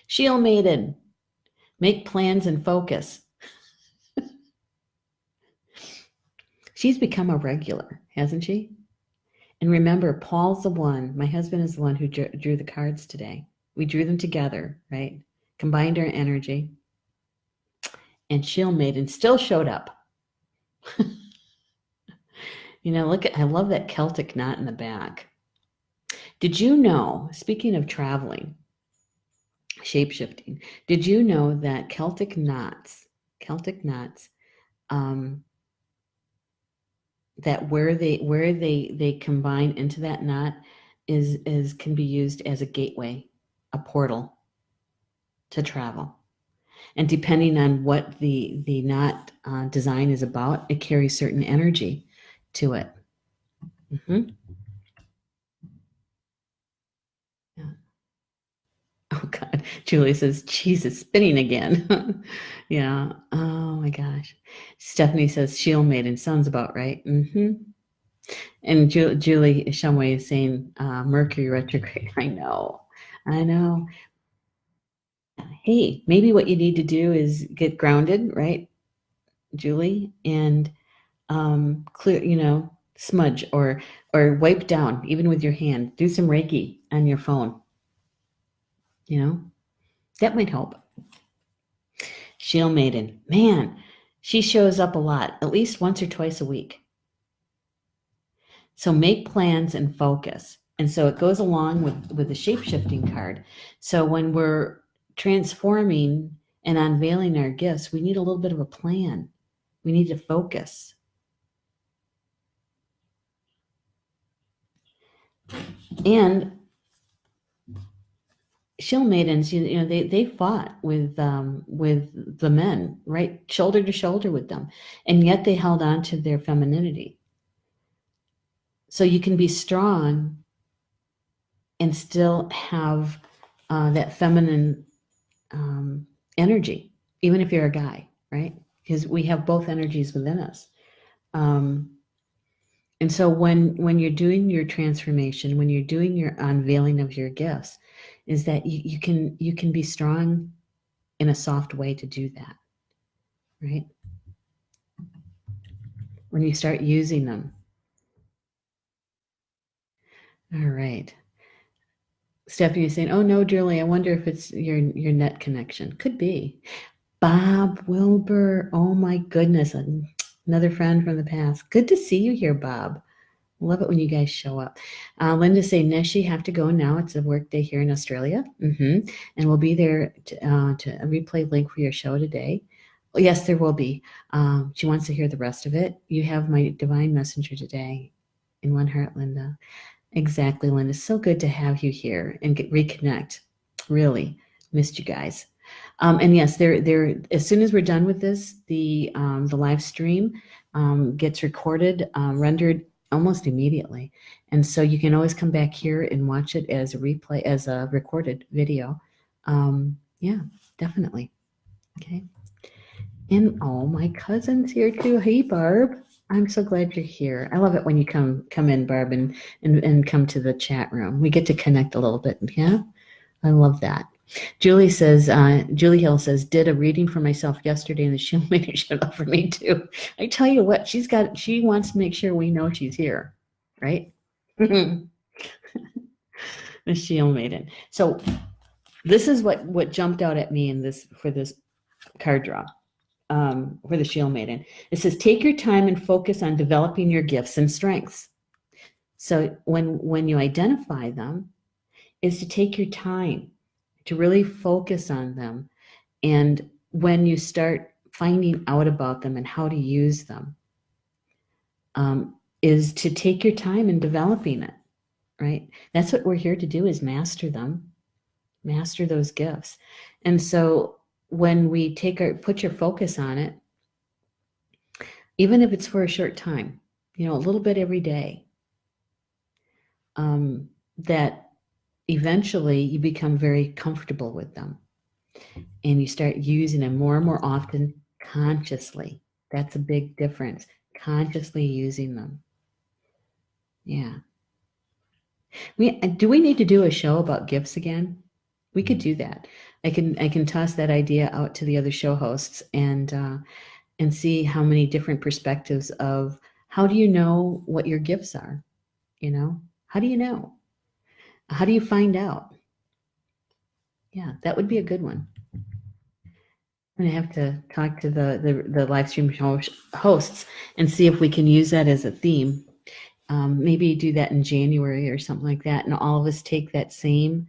Shield Maiden. Make plans and focus. She's become a regular, hasn't she? And remember, Paul's the one, my husband is the one who drew the cards today. We drew them together, right? Combined our energy. And Shield Maiden still showed up. I love that Celtic knot in the back. Did you know, speaking of traveling, shape-shifting, did you know that Celtic knots, that where they combine into that knot can be used as a gateway, a portal to travel. And depending on what the knot design is about, it carries certain energy to it. Mm-hmm. Yeah. Oh God, Julie says cheese is spinning again. Yeah. Oh my gosh. Stephanie says Shield Maiden sounds about right. Mm-hmm. And Julie Shumway is saying Mercury retrograde. I know. Hey, maybe what you need to do is get grounded, right, Julie, and clear, smudge or wipe down, even with your hand. Do some Reiki on your phone. That might help. Shield Maiden, man, she shows up a lot, at least once or twice a week. So make plans and focus. And so it goes along with the shape-shifting card. So when we're transforming and unveiling our gifts, we need a little bit of a plan. We need to focus. And Shield Maidens, they fought with the men, right, shoulder to shoulder with them, and yet they held on to their femininity. So you can be strong and still have that feminine energy, even if you're a guy, right? Because we have both energies within us. And so when you're doing your transformation, when you're doing your unveiling of your gifts, is that you can be strong in a soft way to do that, right? When you start using them. All right. Stephanie is saying, oh no, Julie, I wonder if it's your net connection. Could be. Bob Wilbur, oh my goodness, another friend from the past. Good to see you here, Bob. Love it when you guys show up. Linda say, Neshi, have to go now. It's a work day here in Australia. And we'll be there to a replay link for your show today. Well, yes, there will be. She wants to hear the rest of it. You have my divine messenger today in one heart, Linda. Exactly, Linda. So good to have you here and reconnect. Really missed you guys. And yes, there. As soon as we're done with this, the live stream gets recorded, rendered almost immediately, and so you can always come back here and watch it as a replay, as a recorded video. Yeah, definitely. Okay. And oh, my cousin's here too. Hey, Barb. I'm so glad you're here. I love it when you come in, Barb, and come to the chat room. We get to connect a little bit. Yeah, I love that. Julie Hill says, did a reading for myself yesterday, and the Shield Maiden showed up for me too. I tell you what, she wants to make sure we know she's here, right? The Shield Maiden. So this is what jumped out at me for this card draw. For the Shield Maiden. It says, take your time and focus on developing your gifts and strengths. So when you identify them, is to take your time to really focus on them. And when you start finding out about them and how to use them, is to take your time in developing it, right? That's what we're here to do, is master them, master those gifts. And so when we put your focus on it, even if it's for a short time, a little bit every day, that eventually you become very comfortable with them and you start using them more and more often consciously. That's a big difference. Consciously using them. Yeah. Do we need to do a show about gifts again? We could do that. I can toss that idea out to the other show hosts and see how many different perspectives of how do you know what your gifts are? You know, how do you know? How do you find out? Yeah, that would be a good one. I'm gonna have to talk to the live stream hosts and see if we can use that as a theme. Maybe do that in January or something like that, and all of us take that same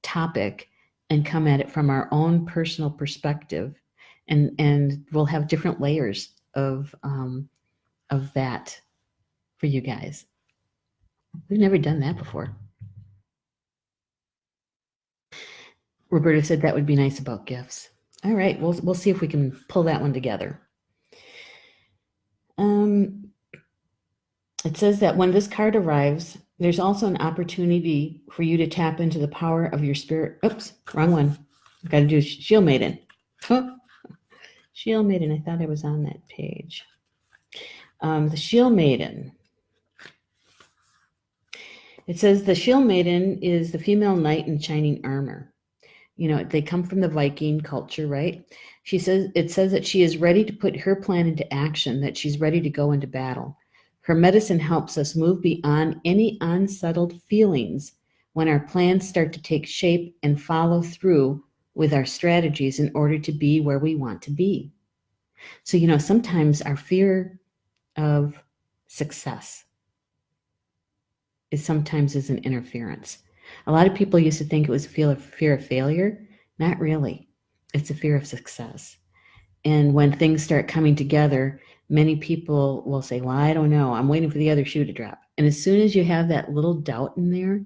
topic and come at it from our own personal perspective, and we'll have different layers of that for you guys. We've never done that before. Roberta said that would be nice about gifts. All right, we'll see if we can pull that one together. It says that when this card arrives, there's also an opportunity for you to tap into the power of your spirit. Oops, wrong one. I've got to do Shield Maiden. Oh, Shield Maiden. I thought I was on that page. The Shield Maiden. It says the Shield Maiden is the female knight in shining armor. You know, they come from the Viking culture, right? It says that she is ready to put her plan into action, that she's ready to go into battle. Her medicine helps us move beyond any unsettled feelings when our plans start to take shape and follow through with our strategies in order to be where we want to be. So, you know, sometimes our fear of success is an interference. A lot of people used to think it was a fear of failure. Not really. It's a fear of success. And when things start coming together, many people will say, well, I don't know. I'm waiting for the other shoe to drop. And as soon as you have that little doubt in there,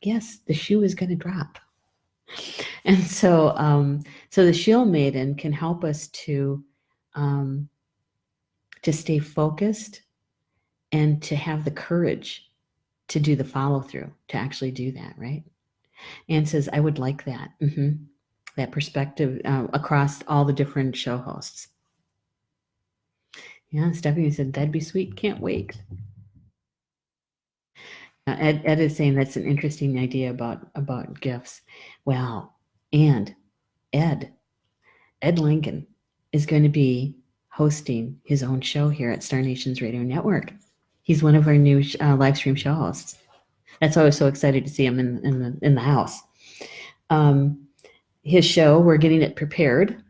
yes, the shoe is going to drop. And so the Shield Maiden can help us to stay focused and to have the courage to do the follow through, to actually do that, right? Anne says, I would like that. That perspective across all the different show hosts. Yeah, Stephanie said, that'd be sweet. Can't wait. Ed is saying that's an interesting idea about gifts. Well, and Ed Lincoln is going to be hosting his own show here at Star Nations Radio Network. He's one of our new live stream show hosts. That's why I was so excited to see him in the house. His show, we're getting it prepared.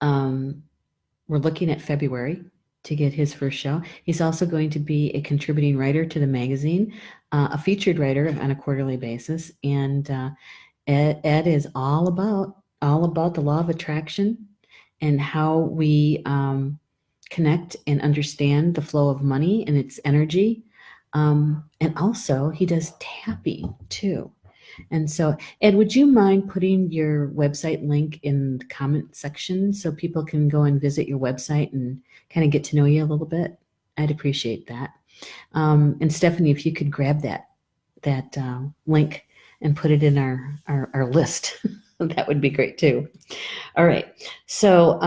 We're looking at February to get his first show. He's also going to be a contributing writer to the magazine, a featured writer on a quarterly basis. And Ed is all about the law of attraction and how we connect and understand the flow of money and its energy. And also he does tapping too. And so, Ed, would you mind putting your website link in the comment section so people can go and visit your website and kind of get to know you a little bit? I'd appreciate that. And Stephanie, if you could grab that link and put it in our list, that would be great too. All right. So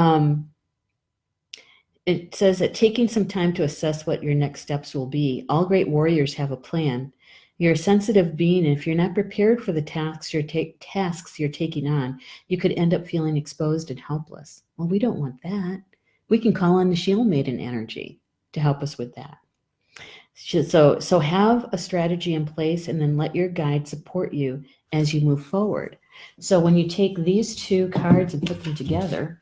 it says that taking some time to assess what your next steps will be. All great warriors have a plan. You're a sensitive being, and if you're not prepared for the tasks you're taking on, you could end up feeling exposed and helpless. Well, we don't want that. We can call on the Shield Maiden energy to help us with that. So have a strategy in place, and then let your guide support you as you move forward. So when you take these two cards and put them together,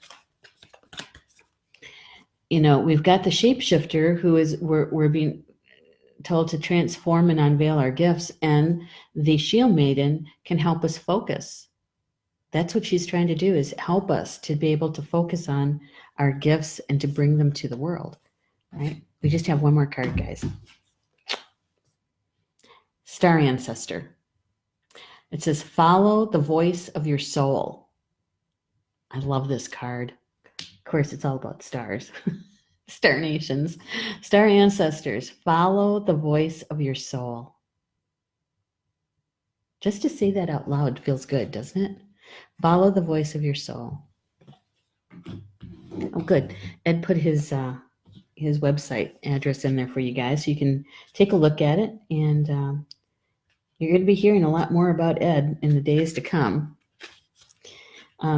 you know, we've got the Shapeshifter, who is we're being told to transform and unveil our gifts, and the Shield Maiden can help us focus. That's what she's trying to do, is help us to be able to focus on our gifts and to bring them to the world, right? We just have one more card, guys. Star Ancestor. It says, follow the voice of your soul. I love this card. Of course, it's all about stars. Star Nations, Star Ancestors, follow the voice of your soul. Just to say that out loud feels good, doesn't it? Follow the voice of your soul. Oh, good. Ed put his website address in there for you guys, so you can take a look at it. And you're going to be hearing a lot more about Ed in the days to come.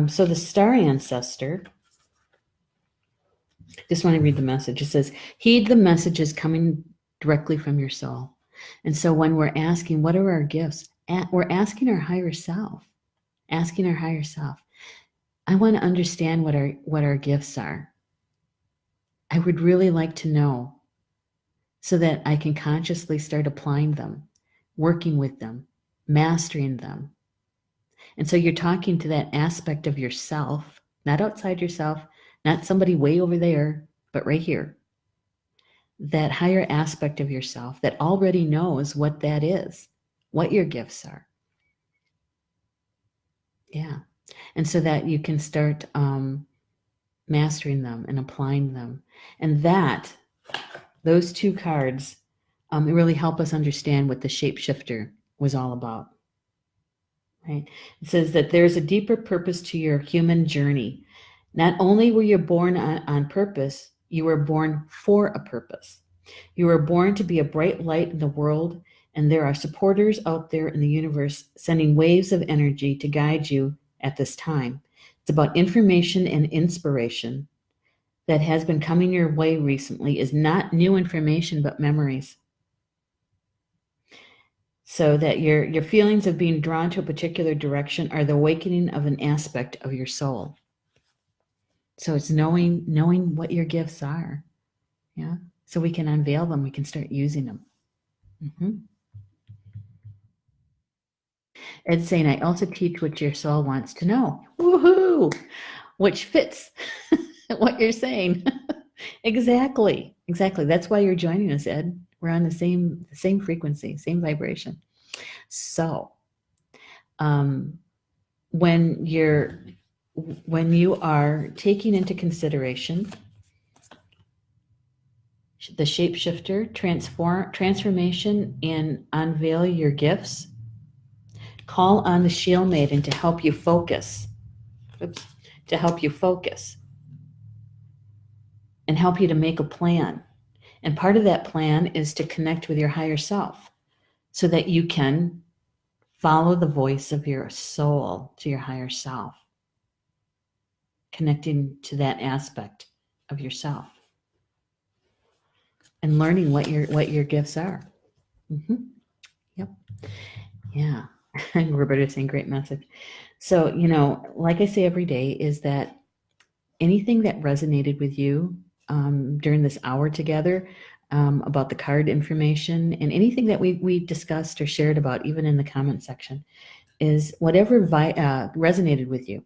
So the star ancestor, just want to read the message. It says, heed the messages coming directly from your soul. And so when we're asking, what are our gifts? We're asking our higher self, I want to understand what our gifts are. I would really like to know so that I can consciously start applying them, working with them, mastering them. And so you're talking to that aspect of yourself, not outside yourself, not somebody way over there, but right here. That higher aspect of yourself that already knows what that is, what your gifts are. Yeah. And so that you can start mastering them and applying them. And those two cards really help us understand what the Shapeshifter was all about. Right? It says that there's a deeper purpose to your human journey. Not only were you born on purpose, you were born for a purpose. You were born to be a bright light in the world, and there are supporters out there in the universe sending waves of energy to guide you at this time. It's about information and inspiration that has been coming your way recently is not new information, but memories. So that your feelings of being drawn to a particular direction are the awakening of an aspect of your soul. So it's knowing what your gifts are. Yeah. So we can unveil them. We can start using them. Ed's saying, I also teach what your soul wants to know. Woohoo! Which fits what you're saying. Exactly. That's why you're joining us, Ed. We're on the same frequency, same vibration. So when you are taking into consideration the Shapeshifter, transformation, and unveil your gifts, call on the Shield Maiden to help you focus. To help you focus and help you to make a plan. And part of that plan is to connect with your higher self so that you can follow the voice of your soul to your higher self, connecting to that aspect of yourself and learning what your gifts are. Yep. Yeah. Roberta's saying, great message. So, like I say every day, is that anything that resonated with you during this hour together about the card information and anything that we discussed or shared about, even in the comment section, is whatever resonated with you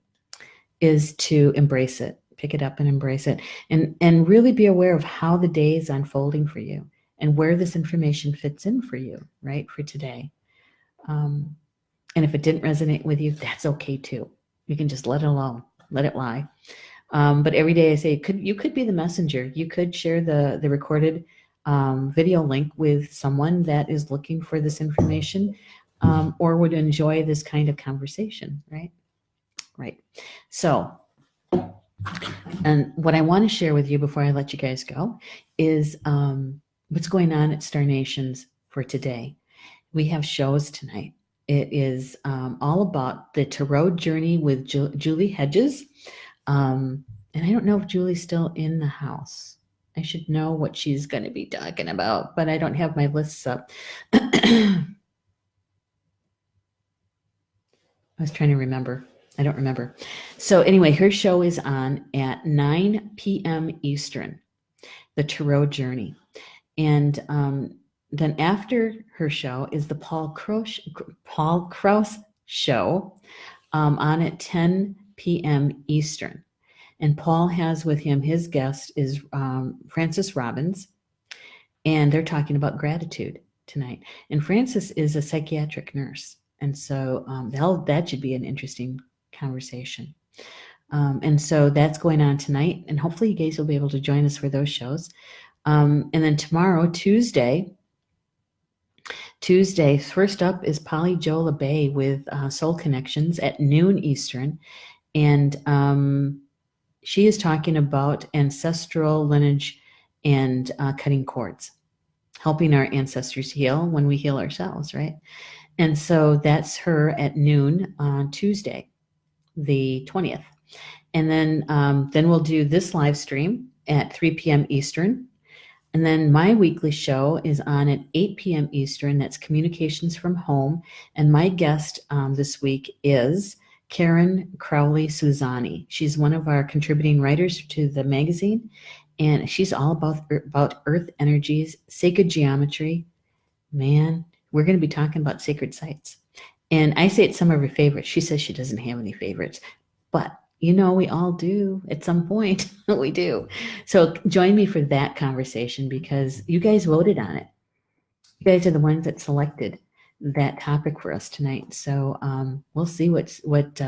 is to embrace it, pick it up and embrace it, and really be aware of how the day is unfolding for you and where this information fits in for you, right, for today. And if it didn't resonate with you, that's okay too. You can just let it alone, let it lie. But every day I say, you could be the messenger. You could share the recorded video link with someone that is looking for this information or would enjoy this kind of conversation, right? Right. So, and what I want to share with you before I let you guys go is what's going on at Star Nations for today. We have shows tonight. It is all about the Tarot journey with Julie Hedges. And I don't know if Julie's still in the house. I should know what she's going to be talking about, but I don't have my lists up. I was trying to remember. I don't remember. So anyway, her show is on at 9 p.m. Eastern, the Tarot journey. And then after her show is the Paul Krause show on at 10 p.m. Eastern. And Paul has with him, his guest is Frances Robbins, and they're talking about gratitude tonight. And Frances is a psychiatric nurse. And so that should be an interesting conversation. And so that's going on tonight. And hopefully you guys will be able to join us for those shows. And then tomorrow, Tuesday, first up is Polly Jo LeBay with Soul Connections at noon Eastern. And she is talking about ancestral lineage and cutting cords, helping our ancestors heal when we heal ourselves, right? And so that's her at noon on Tuesday, the 20th. And then we'll do this live stream at 3 p.m. Eastern. And then my weekly show is on at 8 p.m. Eastern. That's Communications from Home. And my guest this week is Karen Crowley Suzani. She's one of our contributing writers to the magazine, and she's all about earth energies, sacred geometry. Man, we're going to be talking about sacred sites. And I say it's some of her favorites. She says she doesn't have any favorites, but we all do at some point. We do. So join me for that conversation because you guys voted on it. You guys are the ones that selected that topic for us tonight. So we'll see what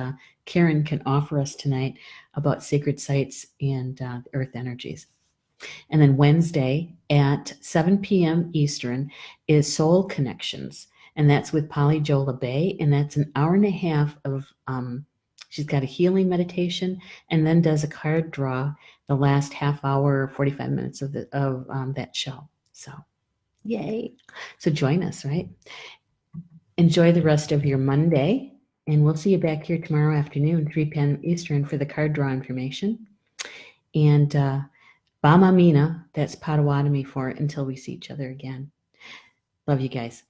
Karen can offer us tonight about sacred sites and earth energies. And then Wednesday at 7 p.m. Eastern is Soul Connections. And that's with Polly Jo LeBay. And that's an hour and a half of, she's got a healing meditation and then does a card draw the last half hour, 45 minutes of that show. So yay. So join us, right? Enjoy the rest of your Monday. And we'll see you back here tomorrow afternoon, 3 p.m. Eastern for the card draw information. And Bama Mina, that's Potawatomi for until we see each other again. Love you guys.